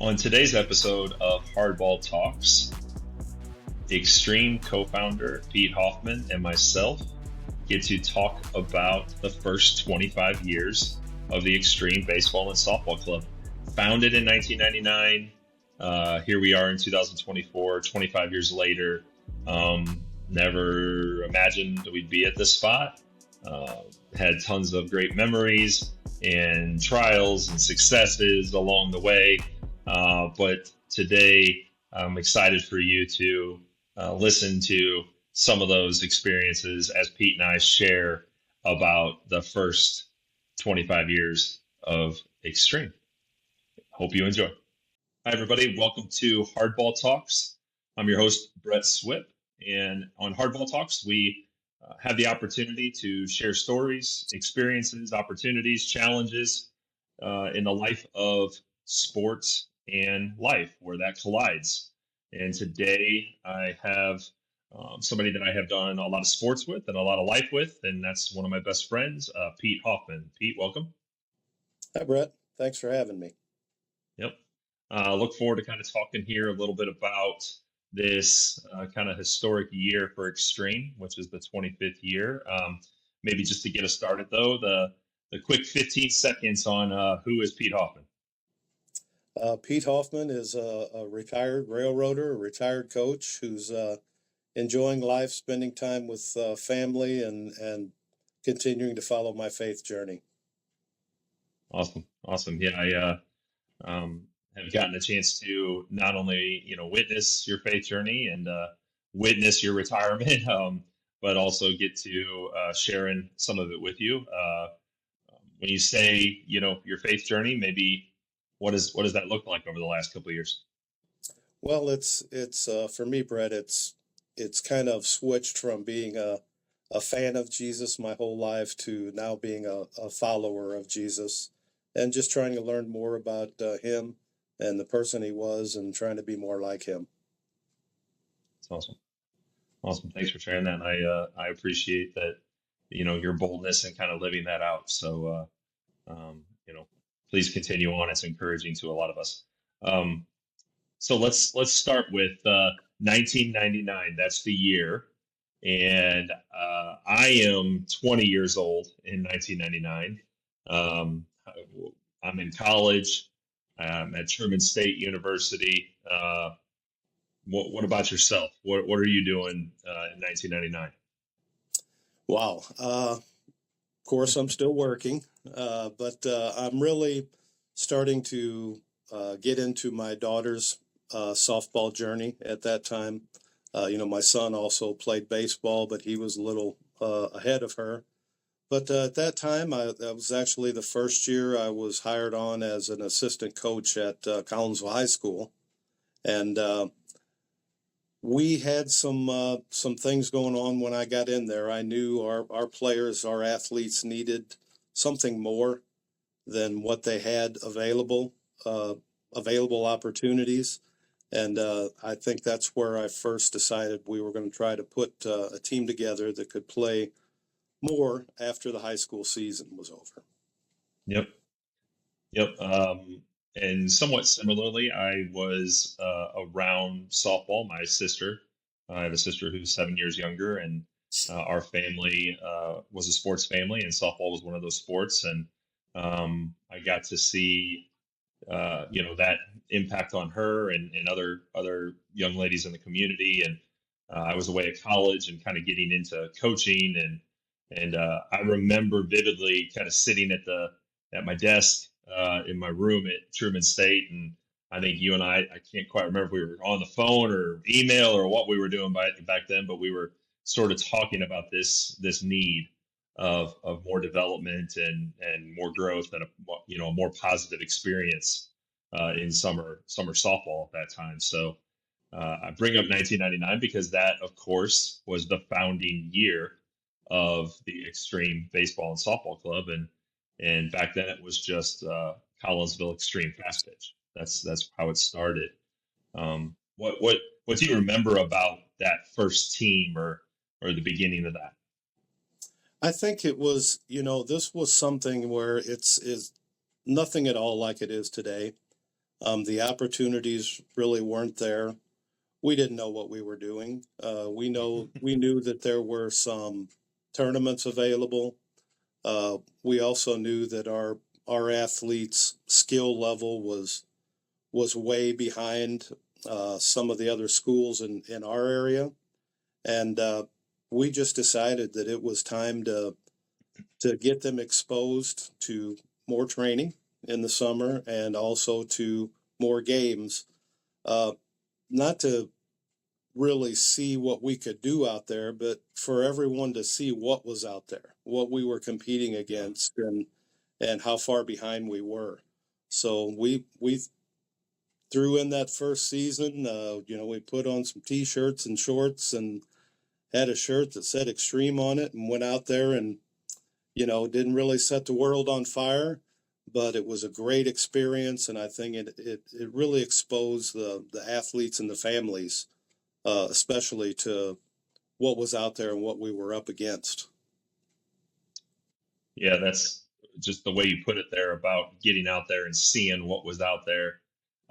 On today's episode of Hardball Talks, Extreme co-founder Pete Hoffman and myself get to talk about the first 25 years of the Extreme Baseball and Softball Club. Founded in 1999, here we are in 2024, 25 years later. Never imagined that we'd be at this spot. Had tons of great memories and trials and successes along the way. But today, I'm excited for you to listen to some of those experiences as Pete and I share about the first 25 years of Extreme. Hope you enjoy. Hi, everybody. Welcome to Hardball Talks. I'm your host, Brett Swip. And on Hardball Talks, we have the opportunity to share stories, experiences, opportunities, challenges in the life of sports and life where that collides. And today I have somebody that I have done a lot of sports with and a lot of life with, and that's one of my best friends, Pete Hoffman. Pete, welcome. Hi, Brett. Thanks for having me. Yep. Look forward to kind of talking here a little bit about this kind of historic year for Extreme, which is the 25th year. Maybe just to get us started, though, the quick 15 seconds on who is Pete Hoffman. Pete Hoffman is a retired railroader, a retired coach who's enjoying life, spending time with family, and continuing to follow my faith journey. Awesome. Yeah, I have gotten a chance to not only witness your faith journey and witness your retirement, but also get to sharing some of it with you. When you say your faith journey, maybe what does that look like over the last couple of years? Well, it's for me, Brett. It's kind of switched from being a fan of Jesus my whole life to now being a follower of Jesus, and just trying to learn more about him and the person he was, and trying to be more like him. That's awesome. Thanks for sharing that. I appreciate that. Your boldness and kind of living that out. So please continue on. It's encouraging to a lot of us. So let's start with 1999. That's the year, and I am 20 years old in 1999. I'm in college. At Truman State University. What about yourself? What are you doing in 1999? Wow. Of course, I'm still working, but I'm really starting to get into my daughter's softball journey at that time. My son also played baseball, but he was a little ahead of her. But at that time, that was actually the first year I was hired on as an assistant coach at Collinsville High School. And we had some things going on when I got in there. I knew our players, our athletes needed something more than what they had available opportunities. And I think that's where I first decided we were going to try to put a team together that could play more after the high school season was over. Yep. And somewhat similarly, I was around softball. I have a sister who's 7 years younger, and our family was a sports family, and softball was one of those sports. And I got to see, that impact on her and other young ladies in the community. And I was away at college and kind of getting into coaching, and I remember vividly kind of sitting at my desk in my room at Truman State, and I think you and I can't quite remember if we were on the phone or email or what we were doing back then, but we were sort of talking about this need of more development and more growth and a more positive experience in summer softball at that time. So I bring up 1999 because that, of course, was the founding year of the Extreme Baseball and Softball Club, and back then it was just Collinsville Extreme Fast Pitch. That's how it started. What do you remember about that first team or the beginning of that? I think it was, this was something where it's nothing at all like it is today. The opportunities really weren't there. We didn't know what we were doing. We knew that there were some tournaments available. We also knew that our athletes' skill level was way behind some of the other schools in our area, and we just decided that it was time to get them exposed to more training in the summer and also to more games. Uh, Not to really see what we could do out there, but for everyone to see what was out there, what we were competing Yeah. against, and how far behind we were. So we threw in that first season. We put on some t-shirts and shorts and had a shirt that said "Extreme" on it, and went out there and didn't really set the world on fire, but it was a great experience, and I think it really exposed the athletes and the families, especially to what was out there and what we were up against. Yeah, that's just the way you put it there about getting out there and seeing what was out there.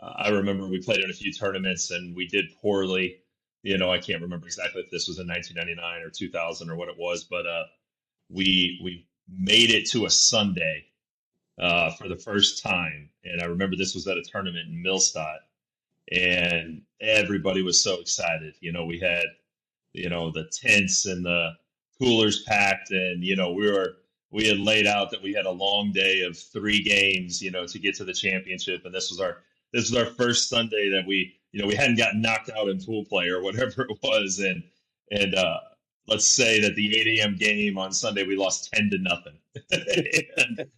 I remember we played in a few tournaments and we did poorly. I can't remember exactly if this was in 1999 or 2000 or what it was, but we made it to a Sunday for the first time, and I remember this was at a tournament in Millstadt, and everybody was so excited. We had the tents and the coolers packed, and we had laid out that we had a long day of 3 games, to get to the championship, and this was our first Sunday that we hadn't gotten knocked out in pool play or whatever it was, and let's say that the 8 a.m. game on Sunday we lost 10-0. And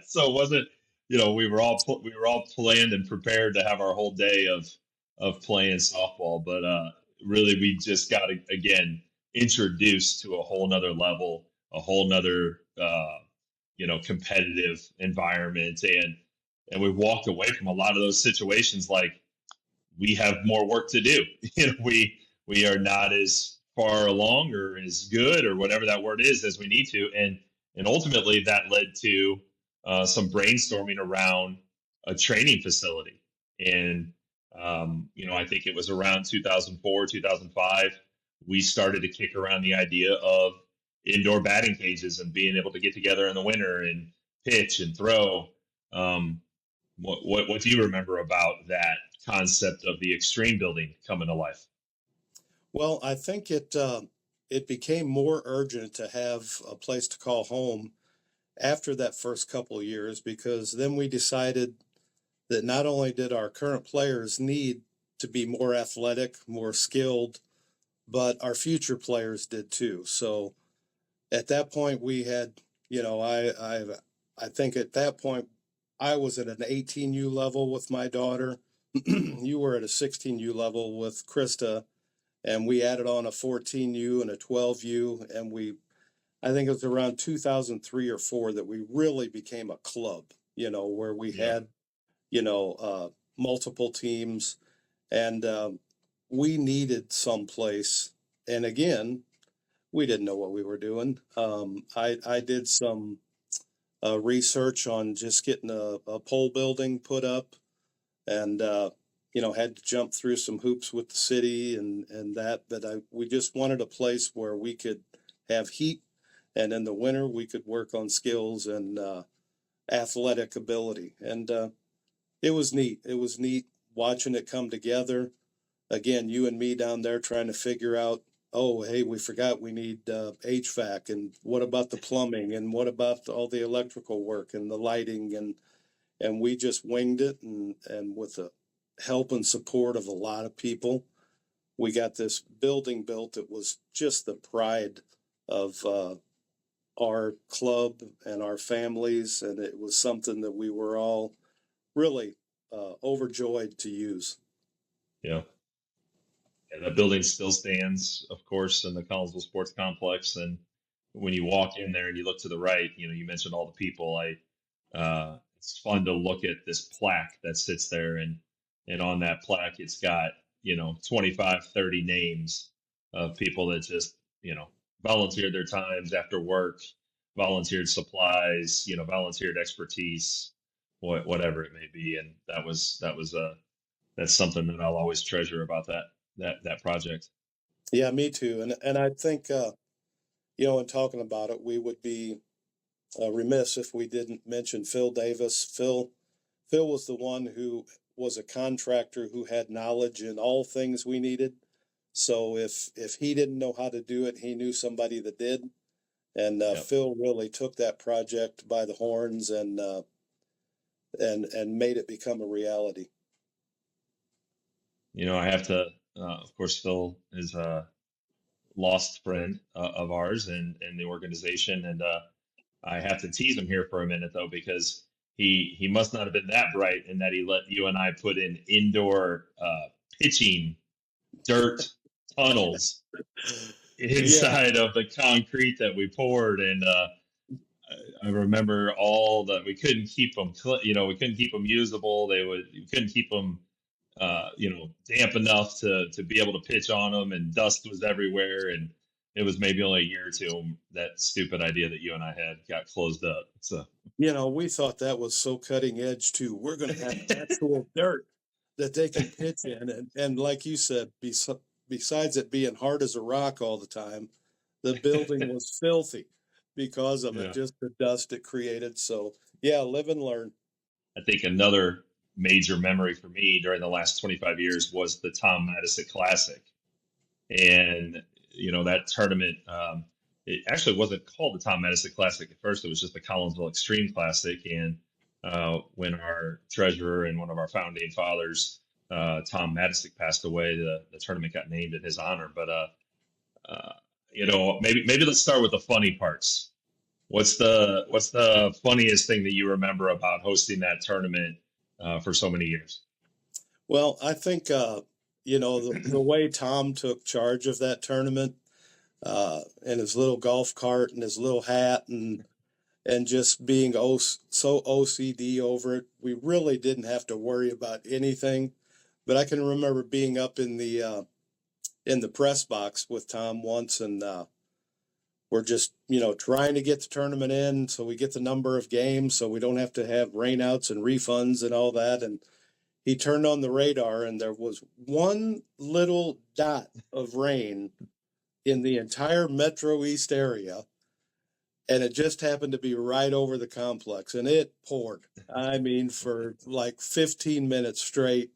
so it wasn't, we were all planned and prepared to have our whole day of playing softball, but really we just got again introduced to a whole nother level, a whole nother competitive environment, and we walked away from a lot of those situations like we have more work to do. We are not as far along or as good or whatever that word is as we need to, and ultimately that led to some brainstorming around a training facility. And I think it was around 2004, 2005, we started to kick around the idea of indoor batting cages and being able to get together in the winter and pitch and throw. Um, what do you remember about that concept of the extreme building coming to life? Well, I think it became more urgent to have a place to call home after that first couple of years, because then we decided that not only did our current players need to be more athletic, more skilled, but our future players did too. So at that point, we had, I think at that point, I was at an 18U level with my daughter. You were at a 16U level with Krista, and we added on a 14U and a 12U, and I think it was around 2003 or four that we really became a club, where we Yeah. had, multiple teams, and we needed some place. And again, we didn't know what we were doing. I did some research on just getting a pole building put up, and had to jump through some hoops with the city and that. But we just wanted a place where we could have heat, and in the winter we could work on skills and athletic ability. And it was neat. It was neat watching it come together. Again, you and me down there trying to figure out, oh, hey, we forgot we need HVAC, and what about the plumbing, and what about all the electrical work and the lighting, and we just winged it, and with the help and support of a lot of people, we got this building built. It was just the pride of our club and our families, and it was something that we were all really overjoyed to use. Yeah. Yeah, that building still stands, of course, in the Collinsville Sports Complex. And when you walk in there and you look to the right, you mentioned all the people. It's fun to look at this plaque that sits there, and on that plaque, it's got 25, 30 names of people that just volunteered their times after work, volunteered supplies, volunteered expertise. whatever it may be. And that's something that I'll always treasure about that project. Yeah, me too. And I think in talking about it, we would be remiss if we didn't mention Phil Davis. Phil was the one who was a contractor who had knowledge in all things we needed. So if he didn't know how to do it, he knew somebody that did. And Yep. Phil really took that project by the horns and made it become a reality. I have to, of course, Phil is a lost friend of ours and the organization. And I have to tease him here for a minute though, because he must not have been that bright in that he let you and I put in indoor pitching dirt tunnels Yeah, inside of the concrete that we poured. And I remember all that we couldn't keep them, we couldn't keep them usable. We couldn't keep them, damp enough to be able to pitch on them, and dust was everywhere. And it was maybe only a year or two that stupid idea that you and I had got closed up. So we thought that was so cutting edge too. We're going to have actual dirt that they can pitch in, and like you said, besides it being hard as a rock all the time, the building was filthy because of it, yeah, just the dust it created. So yeah, live and learn. I think another major memory for me during the last 25 years was the Tom Madison Classic. And that tournament, it actually wasn't called the Tom Madison Classic at first. It was just the Collinsville Extreme Classic. And when our treasurer and one of our founding fathers, Tom Madison, passed away, the tournament got named in his honor. But maybe let's start with the funny parts. What's the funniest thing that you remember about hosting that tournament for so many years? Well, I think the way Tom took charge of that tournament, and his little golf cart and his little hat and just being so OCD over it, we really didn't have to worry about anything. But I can remember being up in the press box with Tom once, and we're just trying to get the tournament in so we get the number of games so we don't have to have rainouts and refunds and all that. And he turned on the radar, and there was one little dot of rain in the entire Metro East area, and it just happened to be right over the complex, and it poured. I mean, for like 15 minutes straight,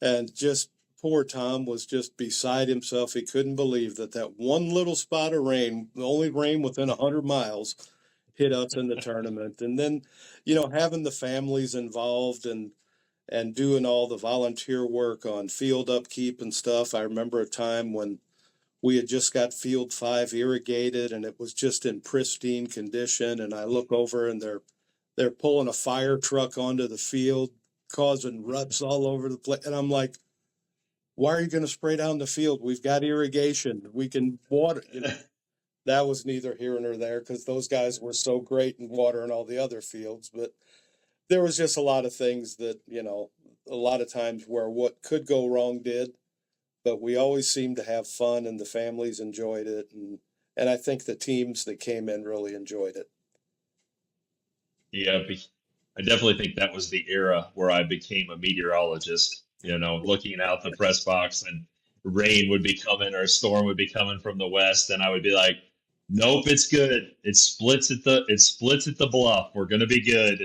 and just poor Tom was just beside himself. He couldn't believe that one little spot of rain, the only rain within 100 miles, hit us in the tournament. And then, having the families involved and doing all the volunteer work on field upkeep and stuff. I remember a time when we had just got field 5 irrigated and it was just in pristine condition. And I look over and they're pulling a fire truck onto the field, causing ruts all over the place. And I'm like, why are you going to spray down the field? We've got irrigation. We can water. That was neither here nor there because those guys were so great in watering all the other fields. But there was just a lot of things that, a lot of times where what could go wrong did, but we always seemed to have fun and the families enjoyed it. And I think the teams that came in really enjoyed it. Yeah, I definitely think that was the era where I became a meteorologist, looking out the press box, and rain would be coming or a storm would be coming from the west, and I would be like, nope, it's good. It splits at the bluff. We're gonna be good.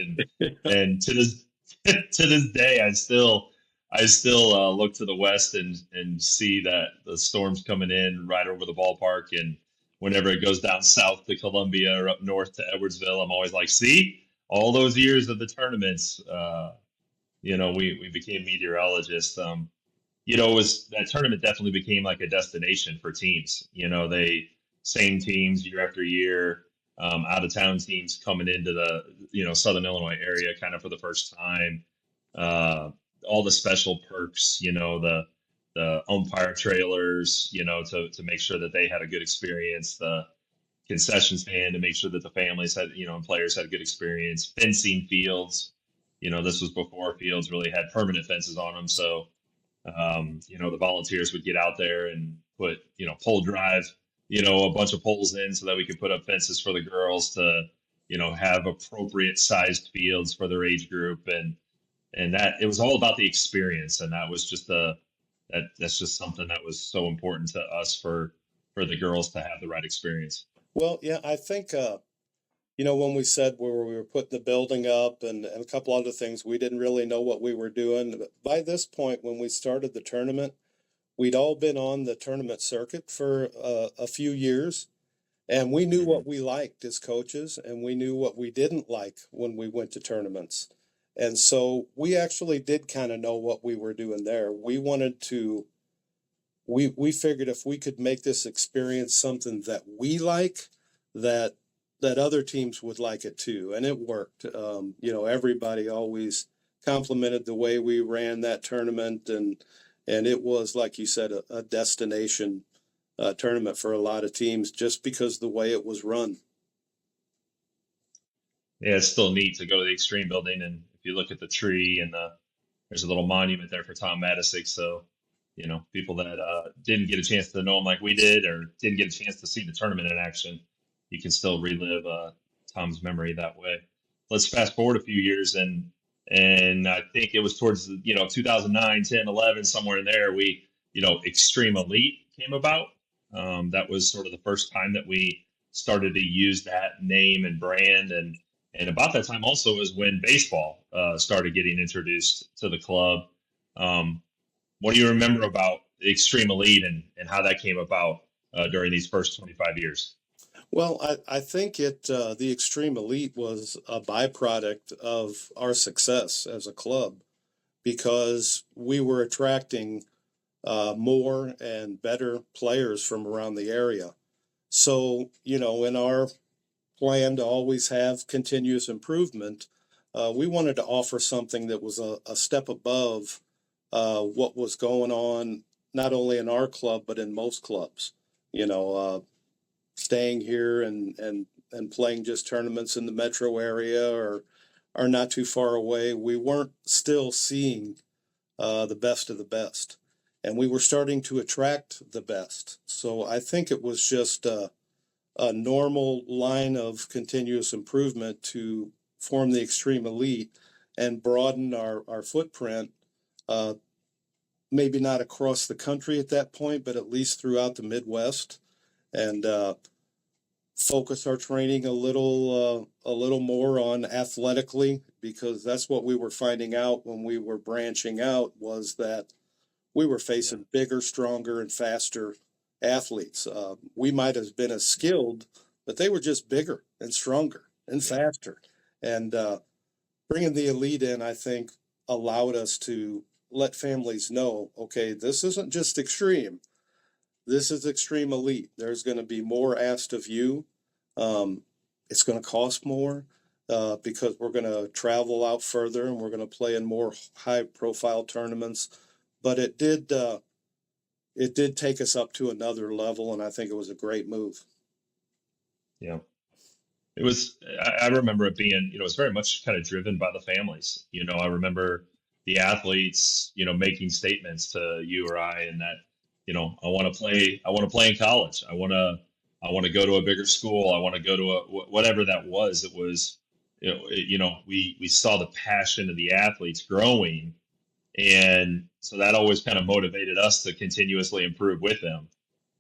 And to this to this day, I still look to the west and see that the storm's coming in right over the ballpark. And whenever it goes down south to Columbia or up north to Edwardsville, I'm always like, see, all those years of the tournaments, we became meteorologists. It was that tournament definitely became like a destination for teams. They same teams year after year, out of town teams coming into the Southern Illinois area kind of for the first time. Uh, all the special perks, the umpire trailers, to make sure that they had a good experience. The concession stand to make sure that the families had, and players had a good experience. Fencing fields, this was before fields really had permanent fences on them. So, the volunteers would get out there and put, pole drive, a bunch of poles in so that we could put up fences for the girls to, have appropriate sized fields for their age group, and that it was all about the experience, and that was just that's just something that was so important to us for the girls to have the right experience. Well, yeah, I think when we said where we were putting the building up and a couple other things, we didn't really know what we were doing. But by this point, when we started the tournament, we'd all been on the tournament circuit for a few years, and we knew Hmm. what we liked as coaches, and we knew what we didn't like when we went to tournaments. And so we actually did kind of know what we were doing there. We wanted to, we figured if we could make this experience something that we like, that that other teams would like it too, and it worked. Everybody always complimented the way we ran that tournament, and it was, like you said, a destination tournament for a lot of teams just because the way it was run. Yeah, it's still neat to go to the Extreme building, and if you look at the tree and there's a little monument there for Tom Madisick. So, people that didn't get a chance to know him like we did, or didn't get a chance to see the tournament in action, you can still relive Tom's memory that way. Let's fast forward a few years, and I think it was towards 2009, 10, 11, somewhere in there. Extreme Elite came about. That was sort of the first time that we started to use that name and brand, and about that time also is when baseball started getting introduced to the club. Um, what do you remember about Extreme Elite and how that came about during these first 25 years? Well, I think the Extreme Elite was a byproduct of our success as a club because we were attracting more and better players from around the area. So, in our plan to always have continuous improvement, we wanted to offer something that was a step above what was going on, not only in our club, but in most clubs. Staying here and playing just tournaments in the metro area or are not too far away. We weren't still seeing the best of the best, and we were starting to attract the best. So I think it was just a normal line of continuous improvement to form the Extreme Elite and broaden our footprint. Uh, Maybe not across the country at that point, but at least throughout the Midwest, and focus our training a little more on athletically, because that's what we were finding out when we were branching out, was that we were Yeah. facing bigger, stronger, and faster athletes. We might have been as skilled, but they were just bigger and stronger and Yeah. faster. And bringing the elite in, I think, allowed us to let families know, okay, this isn't just extreme. This is Extreme Elite. There's going to be more asked of you. Um, it's going to cost more because we're going to travel out further and we're going to play in more high-profile tournaments. But it did take us up to another level, and I think it was a great move. Yeah. It was, I remember it being, it was very much kind of driven by the families. I remember the athletes, making statements to you or I, and that, I want to play in college. I want to go to a bigger school. I want to go to whatever that was. It was, we saw the passion of the athletes growing. And so that always kind of motivated us to continuously improve with them,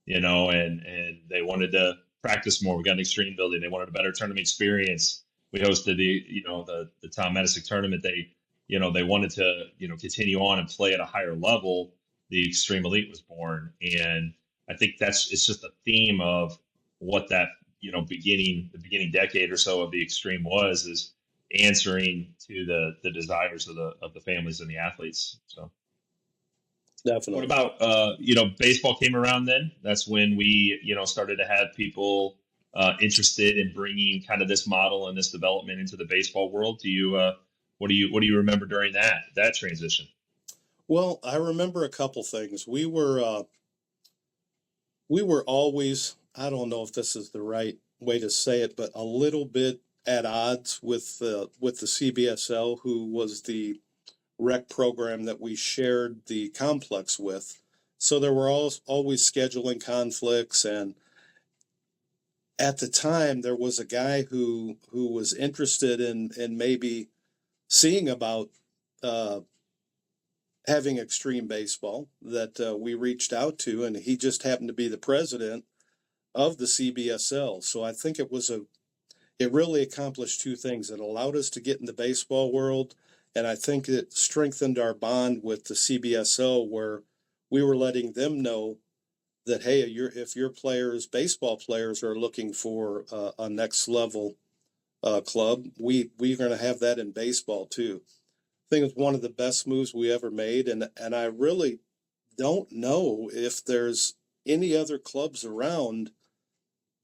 and they wanted to practice more. We got an extreme building. They wanted a better tournament experience. We hosted the Tom Madisick tournament. They wanted to, continue on and play at a higher level. The Extreme Elite was born. And I think it's just a theme of what that, the beginning decade or so of the extreme is answering to the desires of the families and the athletes. So what Definitely. about baseball came around then? That's when we started to have people interested in bringing kind of this model and this development into the baseball world. What do you remember during that transition? Well, I remember a couple things. We were always, I don't know if this is the right way to say it, but a little bit at odds with the CBSL, who was the rec program that we shared the complex with. So there were always scheduling conflicts, and at the time there was a guy who was interested in maybe seeing about uh, having extreme baseball that we reached out to, and he just happened to be the president of the CBSL. So I think it really accomplished two things. It allowed us to get in the baseball world, and I think it strengthened our bond with the CBSL, where we were letting them know that, hey, if your players, baseball players, are looking for a next level club, we're going to have that in baseball too. I think it's one of the best moves we ever made, and I really don't know if there's any other clubs around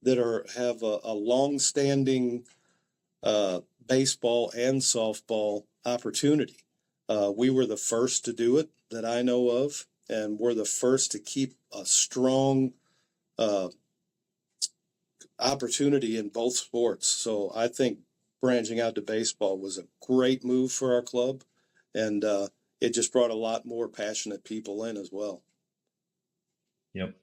that have a long standing baseball and softball opportunity. We were the first to do it that I know of, and we're the first to keep a strong uh, opportunity in both sports. So I think branching out to baseball was a great move for our club, and it just brought a lot more passionate people in as well. Yep.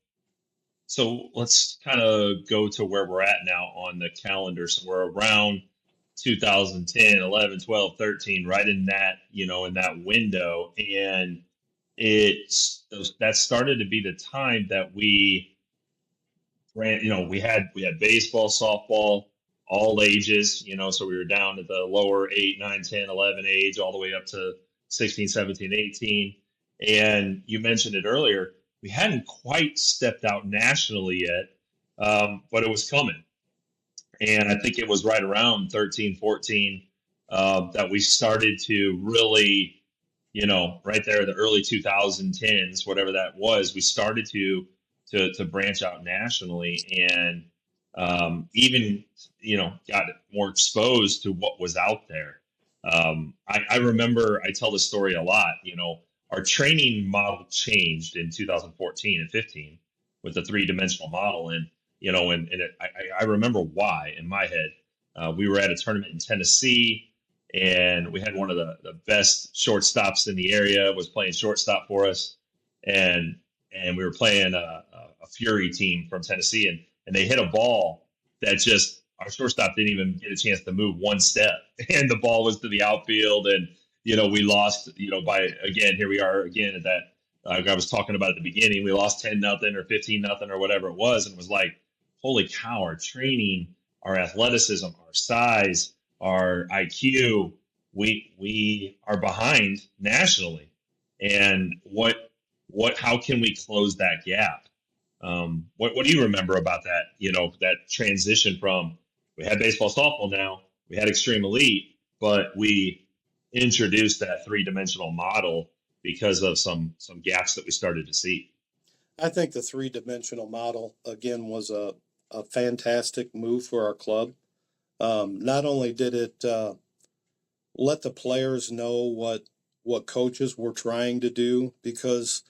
So let's kind of go to where we're at now on the calendar. So we're around 2010, 11, 12, 13, right in that, in that window. And that started to be the time that we ran, we had baseball, softball, all ages, so we were down at the lower 8, 9, 10, 11 age, all the way up to 16, 17, 18. And you mentioned it earlier, we hadn't quite stepped out nationally yet, but it was coming. And I think it was right around 13, 14 that we started to really, right there, the early 2010s, whatever that was, we started to branch out nationally and even, got more exposed to what was out there. I remember I tell this story a lot. Our training model changed in 2014 and 15 with the three-dimensional model, and I remember why in my head. We were at a tournament in Tennessee, and we had one of the best shortstops in the area was playing shortstop for us, and we were playing a Fury team from Tennessee, and they hit a ball that just our shortstop didn't even get a chance to move one step, and the ball was to the outfield, and we lost, by again, here we are again at that. I was talking about at the beginning, we lost 10-0 or 15-0 or whatever it was, and it was like, holy cow, our training, our athleticism, our size, our IQ, we are behind nationally. And how can we close that gap? What do you remember about that? That transition from we had baseball, softball now, we had extreme elite, but we introduced that three-dimensional model because of some gaps that we started to see. I think the three-dimensional model again was a fantastic move for our club. Not only did it let the players know what coaches were trying to do, because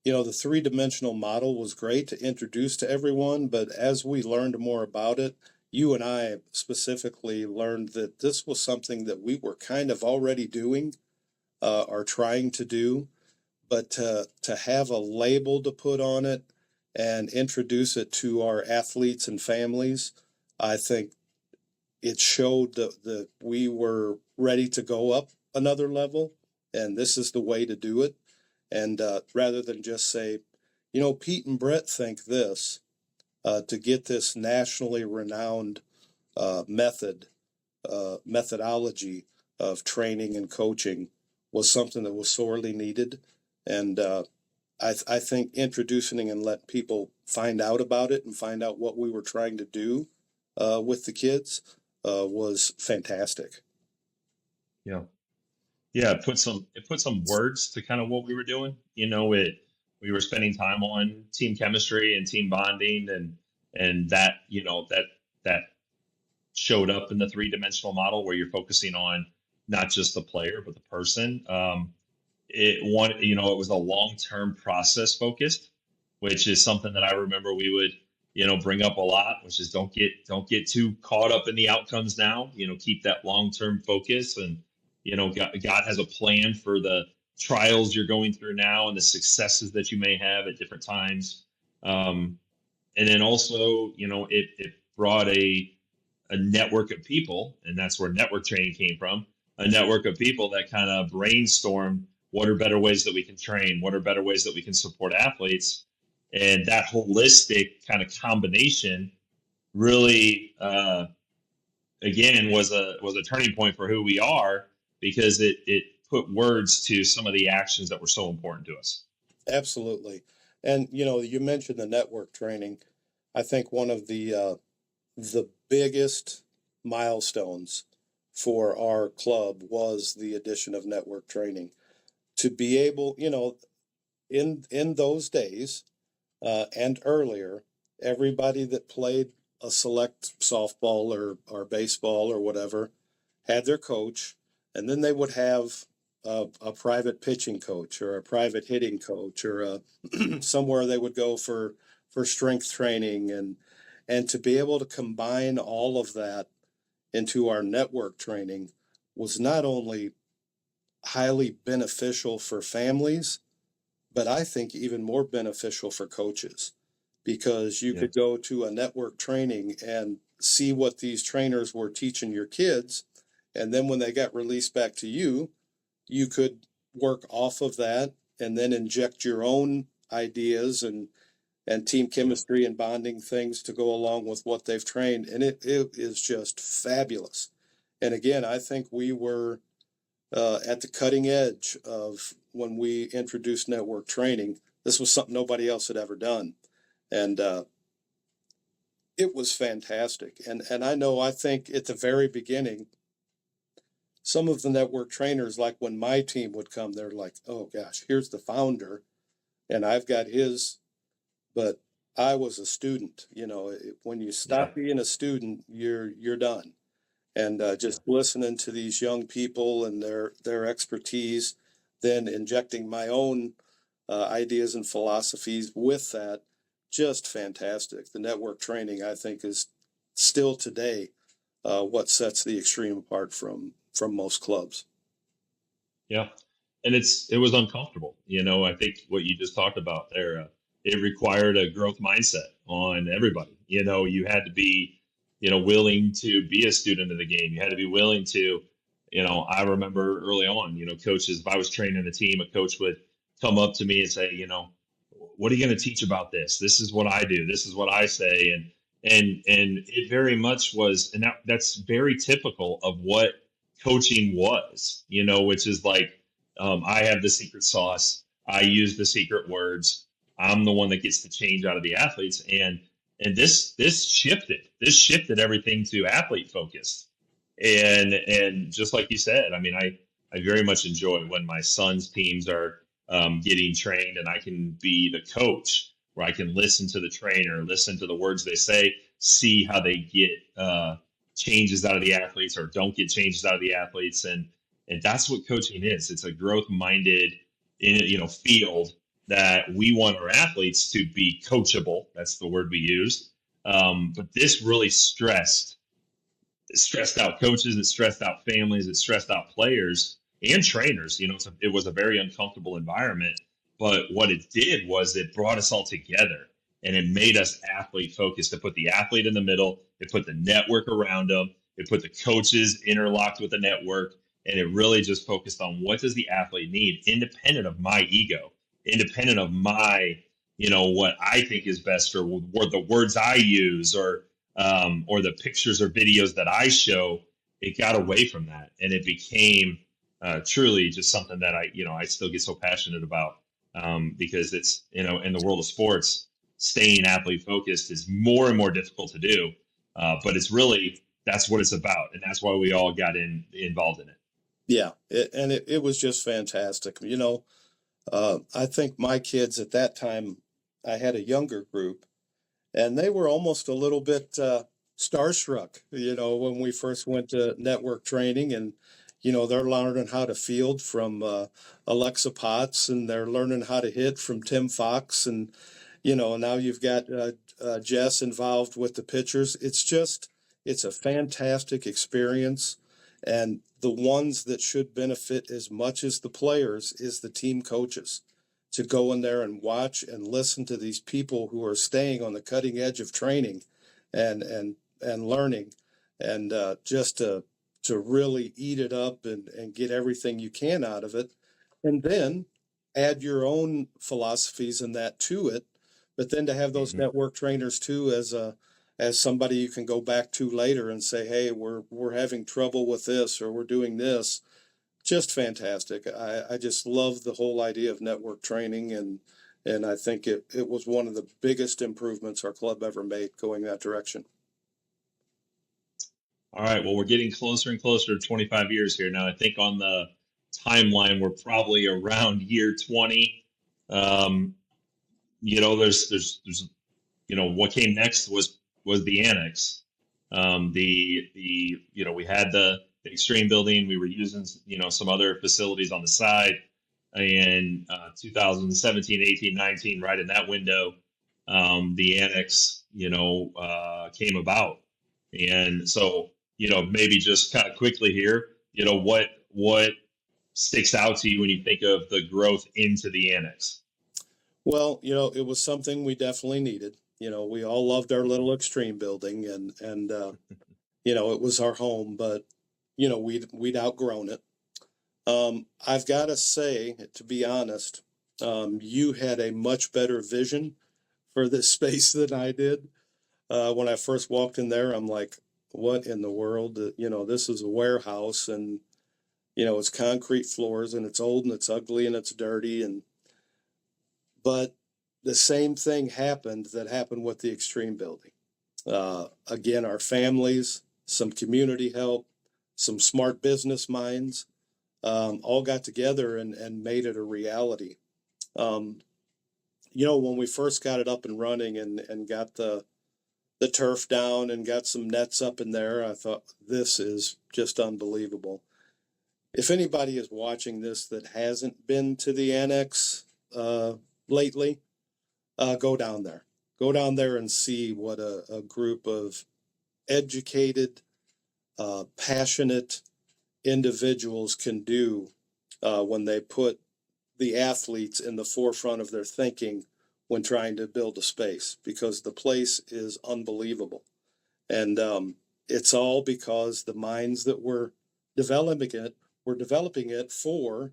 the three-dimensional model was great to introduce to everyone, but as we learned more about it, you and I specifically learned that this was something that we were kind of already doing or trying to do, but to have a label to put on it and introduce it to our athletes and families, I think it showed that we were ready to go up another level, and this is the way to do it. And rather than just say, Pete and Brett think this, to get this nationally renowned methodology of training and coaching was something that was sorely needed. And I think introducing and let people find out about it and find out what we were trying to do with the kids was fantastic. Yeah. Yeah, it put some words to kind of what we were doing. We were spending time on team chemistry and team bonding, and that that showed up in the three-dimensional model where you're focusing on not just the player but the person. It was a long-term process focused, which is something that I remember we would bring up a lot, which is don't get too caught up in the outcomes now. Keep that long-term focus, and God has a plan for the trials you're going through now and the successes that you may have at different times. And then also, it brought a network of people, and that's where network training came from. A network of people that kind of brainstormed what are better ways that we can train, what are better ways that we can support athletes, and that holistic kind of combination really, again, was a turning point for who we are because it put words to some of the actions that were so important to us. Absolutely. And you mentioned the network training. I think one of the biggest milestones for our club was the addition of network training. To be able, in those days and earlier, everybody that played a select softball or baseball or whatever had their coach, and then they would have a private pitching coach or a private hitting coach or somewhere they would go for strength training, and to be able to combine all of that into our network training was not only highly beneficial for families, but I think even more beneficial for coaches, because you Yeah, could go to a network training and see what these trainers were teaching your kids. And then when they got released back to you, you could work off of that and then inject your own ideas and team yeah, chemistry and bonding things to go along with what they've trained. And it is just fabulous. And again, I think we were at the cutting edge of when we introduced network training. This was something nobody else had ever done. And it was fantastic. And I think at the very beginning, some of the network trainers, like when my team would come, they're like, oh gosh, here's the founder and I've got his, but I was a student. When you yeah, stop being a student, you're done. And yeah. just listening to these young people and their expertise, then injecting my own ideas and philosophies with that, just fantastic. The network training, I think, is still today what sets the extreme apart from most clubs. Yeah, and it was uncomfortable. I think what you just talked about there, it required a growth mindset on everybody. You had to be, willing to be a student of the game. You had to be willing to, I remember early on, coaches. If I was training a team, a coach would come up to me and say, what are you going to teach about this? This is what I do. This is what I say, and it very much was, and that's very typical of what coaching was, which is like, I have the secret sauce. I use the secret words. I'm the one that gets the change out of the athletes. And this shifted everything to athlete focused. And just like you said, I mean, I very much enjoy when my son's teams are getting trained and I can be the coach where I can listen to the trainer, listen to the words they say, see how they get changes out of the athletes or don't get changes out of the athletes, and that's what coaching is. It's a growth minded, field that we want our athletes to be coachable. That's the word we use. But this really stressed out coaches, it stressed out families, it stressed out players and trainers. It was a very uncomfortable environment. But what it did was it brought us all together and it made us athlete focused. It put the athlete in the middle, it put the network around them, it put the coaches interlocked with the network, and it really just focused on what does the athlete need, independent of my ego, independent of my, what I think is best or the words I use or the pictures or videos that I show. It got away from that, and it became truly just something that I still get so passionate about because it's, in the world of sports, staying athlete focused is more and more difficult to do, but it's really that's what it's about, and that's why we all got involved in it. Yeah, it was just fantastic. I think my kids at that time, I had a younger group, and they were almost a little bit starstruck, when we first went to network training, and they're learning how to field from Alexa Potts, and they're learning how to hit from Tim Fox, and now you've got Jess involved with the pitchers. It's a fantastic experience, and the ones that should benefit as much as the players is the team coaches, to go in there and watch and listen to these people who are staying on the cutting edge of training and and learning, and just to really eat it up and get everything you can out of it, and then add your own philosophies and that to it. But then to have those Hmm. network trainers too as somebody you can go back to later and say, hey, we're having trouble with this or we're doing this. Just fantastic. I just love the whole idea of network training, and I think it was one of the biggest improvements our club ever made going that direction. All right. Well, we're getting closer and closer to 25 years here now. I think on the timeline, we're probably around year 20. Um, there's what came next was the annex. We had the extreme building. We were using some other facilities on the side, and 2017, 18, 19, right in that window, the annex came about. And so maybe just kind of quickly here, what sticks out to you when you think of the growth into the annex? Well, it was something we definitely needed. We all loved our little extreme building, and it was our home, but we'd outgrown it. I've got to say, to be honest, you had a much better vision for this space than I did. When I first walked in there, I'm like, what in the world? This is a warehouse, and it's concrete floors, and it's old, and it's ugly, and it's dirty, but the same thing happened that happened with the extreme building. Again, our families, some community help, some smart business minds, all got together and made it a reality. Um, when we first got it up and running and got the turf down and got some nets up in there, I thought, this is just unbelievable. If anybody is watching this that hasn't been to the annex lately, go down there. Go down there and see what a group of educated, passionate individuals can do when they put the athletes in the forefront of their thinking when trying to build a space, because the place is unbelievable. And it's all because the minds that were developing it for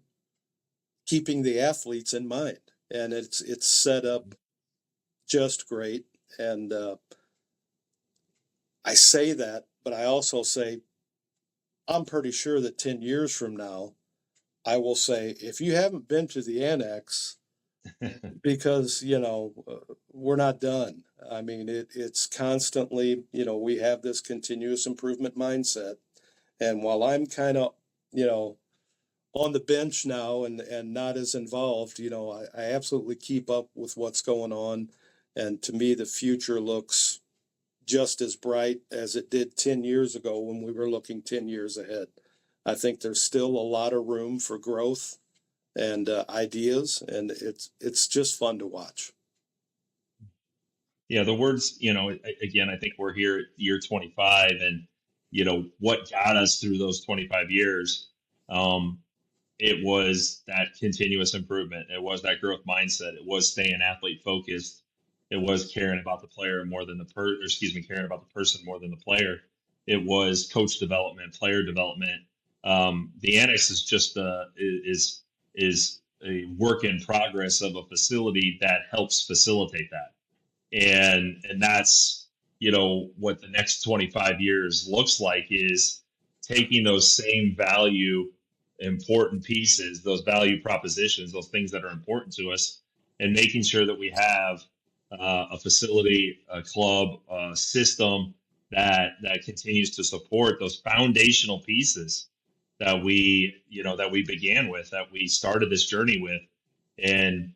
keeping the athletes in mind. And it's set up just great. And I say that, but I also say I'm pretty sure that 10 years from now, I will say, if you haven't been to the annex, because, we're not done. I mean, it's constantly, we have this continuous improvement mindset. And while I'm kind of, you know, on the bench now and not as involved, I absolutely keep up with what's going on. And to me, the future looks just as bright as it did 10 years ago when we were looking 10 years ahead. I think there's still a lot of room for growth and ideas, and it's just fun to watch. Yeah, the words, again, I think we're here at year 25, and what got us through those 25 years, um, it was that continuous improvement. It was that growth mindset. It was staying athlete focused. It was caring about the player more than caring about the person more than the player. It was coach development, player development. The annex is just is a work in progress of a facility that helps facilitate that, and that's what the next 25 years looks like, is taking those same value important pieces, those value propositions, those things that are important to us, and making sure that we have a facility, a club, a system that continues to support those foundational pieces that we began with, that we started this journey with. And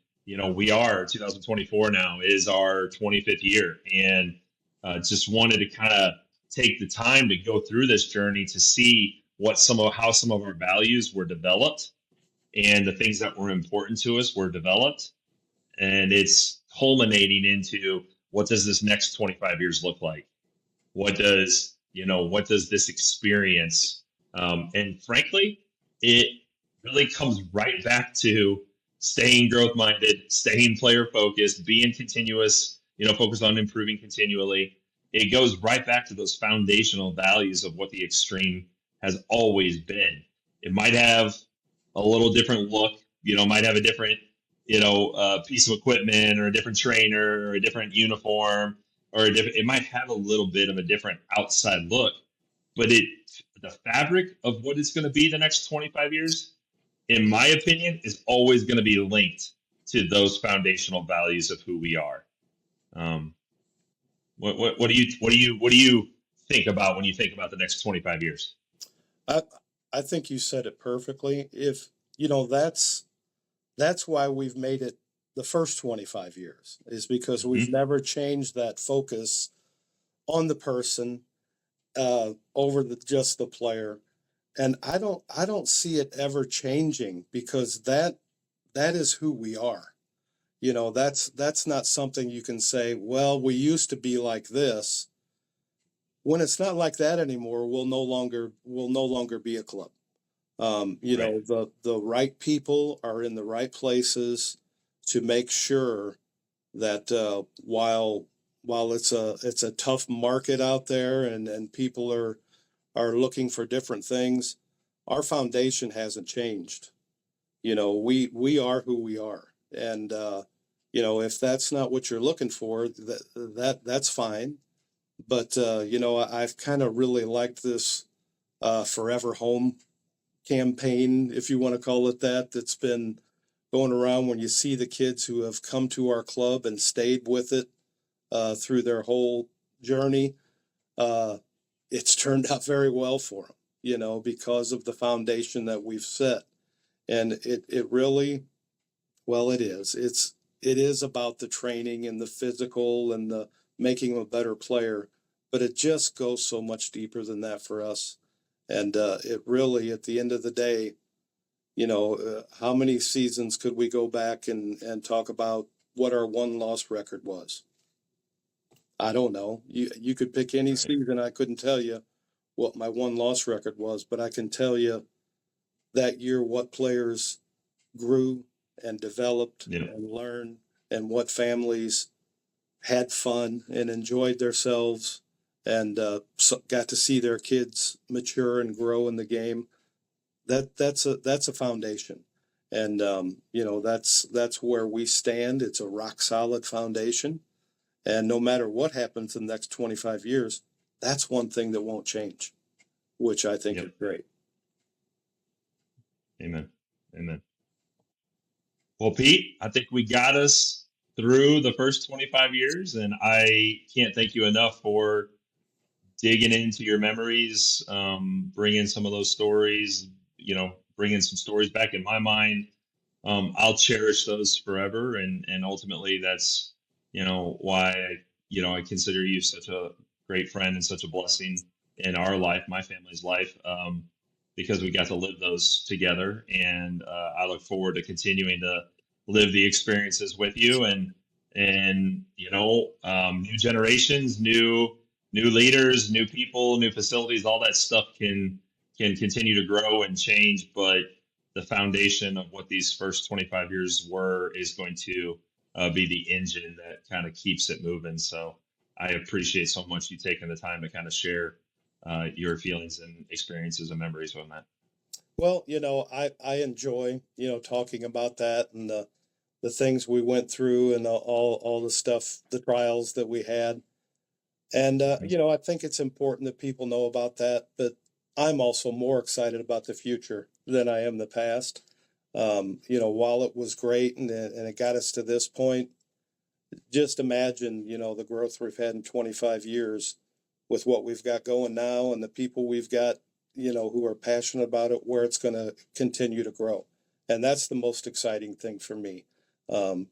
we are 2024 now is our 25th year, and just wanted to kind of take the time to go through this journey to see how some of our values were developed, and the things that were important to us were developed, and it's culminating into, what does this next 25 years look like? What does this experience, and frankly, it really comes right back to staying growth minded, staying player focused, being continuous, focused on improving continually, it goes right back to those foundational values of what the extreme has always been. It might have a little different look, might have a different, piece of equipment or a different trainer or a different uniform or it might have a little bit of a different outside look, but the fabric of what it's going to be the next 25 years, in my opinion, is always going to be linked to those foundational values of who we are. Um, what do you think about when you think about the next 25 years? I I think you said it perfectly. If that's why we've made it the first 25 years, is because we've Hmm. never changed that focus on the person over just the player. And I don't see it ever changing, because that is who we are. That's not something you can say, well, we used to be like this. When it's not like that anymore, we'll no longer be a club. Right. The right people are in the right places to make sure that while it's a tough market out there, and people are looking for different things, our foundation hasn't changed. We are who we are, and if that's not what you're looking for, that's fine. But I've kind of really liked this forever home campaign, if you want to call it that, that's been going around. When you see the kids who have come to our club and stayed with it through their whole journey, uh, it's turned out very well for them, because of the foundation that we've set. And it really, well, it is about the training and the physical and the making them a better player, but it just goes so much deeper than that for us. And it really, at the end of the day, how many seasons could we go back and talk about what our one loss record was? I don't know. You could pick any Right. season. I couldn't tell you what my one loss record was, but I can tell you that year what players grew and developed Yeah. and learned, and what families had fun and enjoyed themselves, and got to see their kids mature and grow in the game. That's a foundation. And that's where we stand. It's a rock solid foundation, and no matter what happens in the next 25 years, that's one thing that won't change, which I think is Yep. great. Amen. Amen. Well, Pete, I think we got us through the first 25 years, and I can't thank you enough for digging into your memories, bringing some of those stories, bringing some stories back in my mind. I'll cherish those forever, and ultimately, that's why I consider you such a great friend and such a blessing in our life, my family's life, because we got to live those together, and I look forward to continuing to live the experiences with you, and new generations, new leaders, new people, new facilities, all that stuff can continue to grow and change, but the foundation of what these first 25 years were is going to be the engine that kind of keeps it moving. So I appreciate so much you taking the time to kind of share your feelings and experiences and memories on that. Well, I enjoy, talking about that, and the things we went through, and all the stuff, the trials that we had. And, Mhm. I think it's important that people know about that, but I'm also more excited about the future than I am the past. While it was great, and it got us to this point, just imagine, the growth we've had in 25 years with what we've got going now, and the people we've got, who are passionate about it, where it's going to continue to grow. And that's the most exciting thing for me. Um,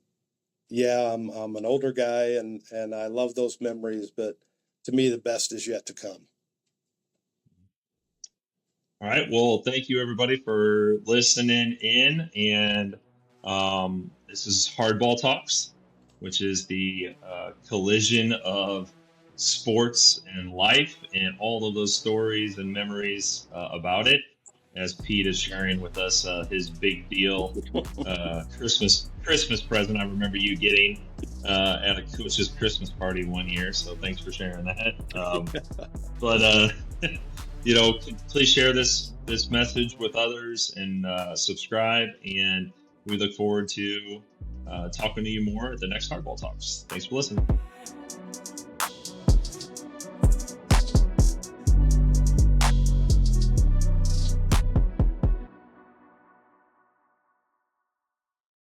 yeah, I'm an older guy, and I love those memories, but to me, the best is yet to come. All right. Well, thank you everybody for listening in. And this is Hardball Talks, which is the collision of sports and life and all of those stories and memories about it. as Pete is sharing with us his big deal Christmas present. I remember you getting at a coach's Christmas party one year. So thanks for sharing that. But please share this message with others and subscribe. And we look forward to talking to you more at the next Hardball Talks. Thanks for listening.